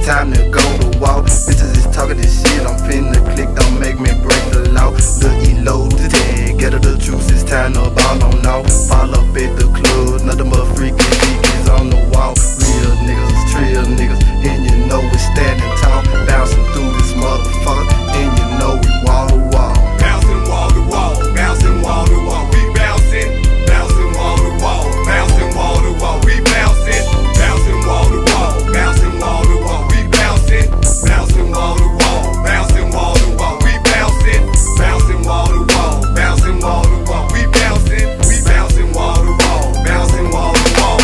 time to go to war. Bitches is talking this shit, I'm finna click, don't make me break the law. The E-load to 10, get her the juice, it's time to ball on now. Fall up at the club, nothing but freaky niggas on the wall. Real niggas, trill niggas, and you know we standing tall. Bouncing through this motherfucker, and you know we wall to wall. Bouncing wall to wall, bouncing wall to wall, we bouncing. Bouncing wall to wall, bouncing wall to wall, we bouncing. Bouncing wall to wall, bouncing wall to wall, we bouncing. Bouncing wall to wall, bouncing wall to wall, we bouncing. Bouncing wall to wall, bouncing wall to wall, we bouncing. We bouncing wall to wall, bouncing wall to wall.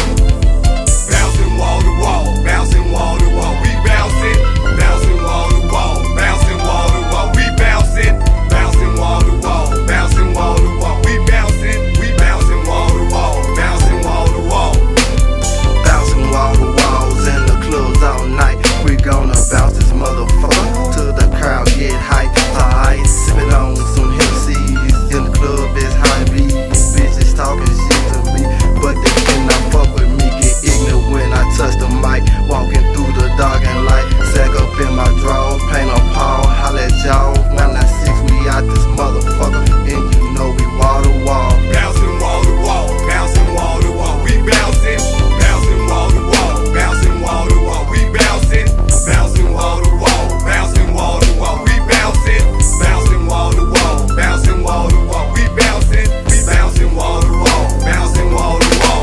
Bouncing wall to wall, bouncing wall to wall, we bouncing. Bouncing wall to wall, bouncing wall to wall, we bouncing. Bouncing wall to wall, bouncing wall to wall, we bouncing. We bouncing wall to wall, bouncing wall to wall. Bouncing wall to walls in the clubs all night. We gonna bounce this motherfucker till the crowd get hype. Alright, sippin' on some Hennessy's in the club, it's high B. Bitches talking shit to me, but they cannot fuck with me. Get ignorant when I touch the mic, walking through the dark and light. Sack up in my drawers, paint on Paul, holla at y'all. 996, we out this motherfucker, and you know we wall to wall. Bouncing wall to wall, bouncing wall to wall, we bouncing. Bouncing wall to wall, bouncing wall to wall, we bouncing. Bouncing wall to wall, bouncing wall to wall, we bouncing. Bouncing wall to wall, bouncing wall to wall, we bouncing. We bouncing wall to wall, bouncing wall to wall.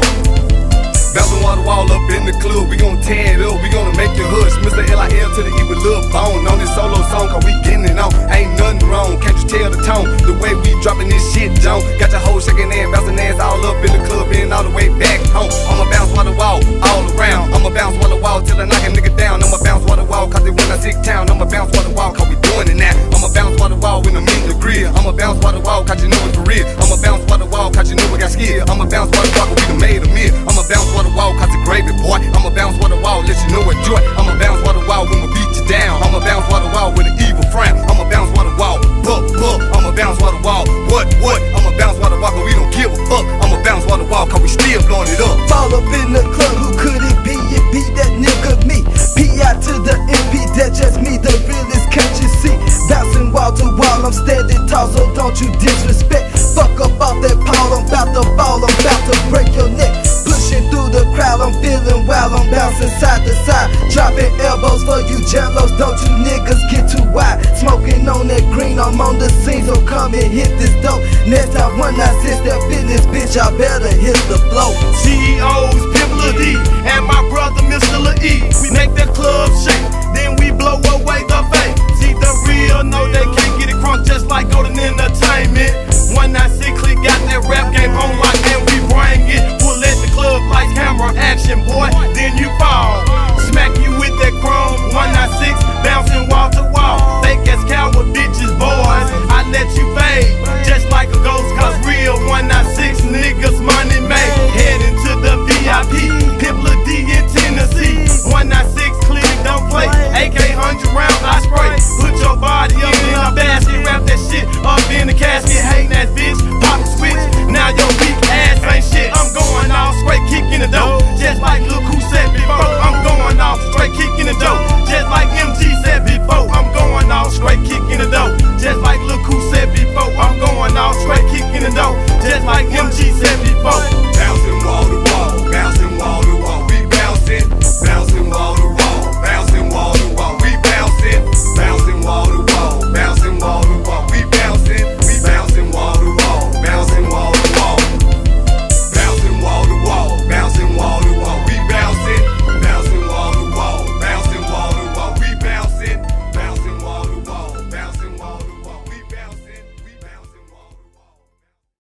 Bouncing wall to wall up in the club, we gon' tear it up, we gonna make you hush. Mr. L.I.L. to the E with Lil Bone on this solo song, cause we getting it on. Ain't nothing wrong, can't you tell the tone? The way we dropping this shit, John. Got your whole shaking and bouncing ass all up in the club and all the way back home. I'ma bounce wall to wall, all around. I'ma bounce wall to wall till I knock a nigga down. I'ma bounce wall to wall, cause they when I sick town. I'ma bounce wall to wall, cause we doing it now. I'ma bounce wall to wall when I'm in the grill. I'ma bounce wall to wall, cause you know it for real. I'ma bounce wall to wall, cause you know we got skill. I'ma bounce wall to wall, cause we done made a meal. I'ma bounce wall to wall, cause it's gravy, boy. I'ma bounce wall to wall, let you know enjoy. I'ma bounce wall to wall when we beat you down. I'ma bounce wall to wall with an evil frown. I'ma bounce wall to wall, buck. I'ma bounce wall to wall, what? I'ma bounce wall to wall, cause we don't give a fuck. I'ma bounce wall to wall, cause we still blowing it up. Fall up in the club, who could it be? It be that nigga me. P.I. to the MP, that's just me, the realest, can't you see? Bouncing wall to wall, I'm steady tall, so don't you disrespect. Fuck up off that pole, I'm bout to ball, I'm bout to break your neck. Pushing through the crowd, I'm feeling wild, I'm bouncing side to side. Dropping elbows for you jellos, don't you niggas get too wide. Smoking on that green, I'm on the scene, so come and hit this dope. Next time when I sit step in this bitch, I better hit the flow. CEOs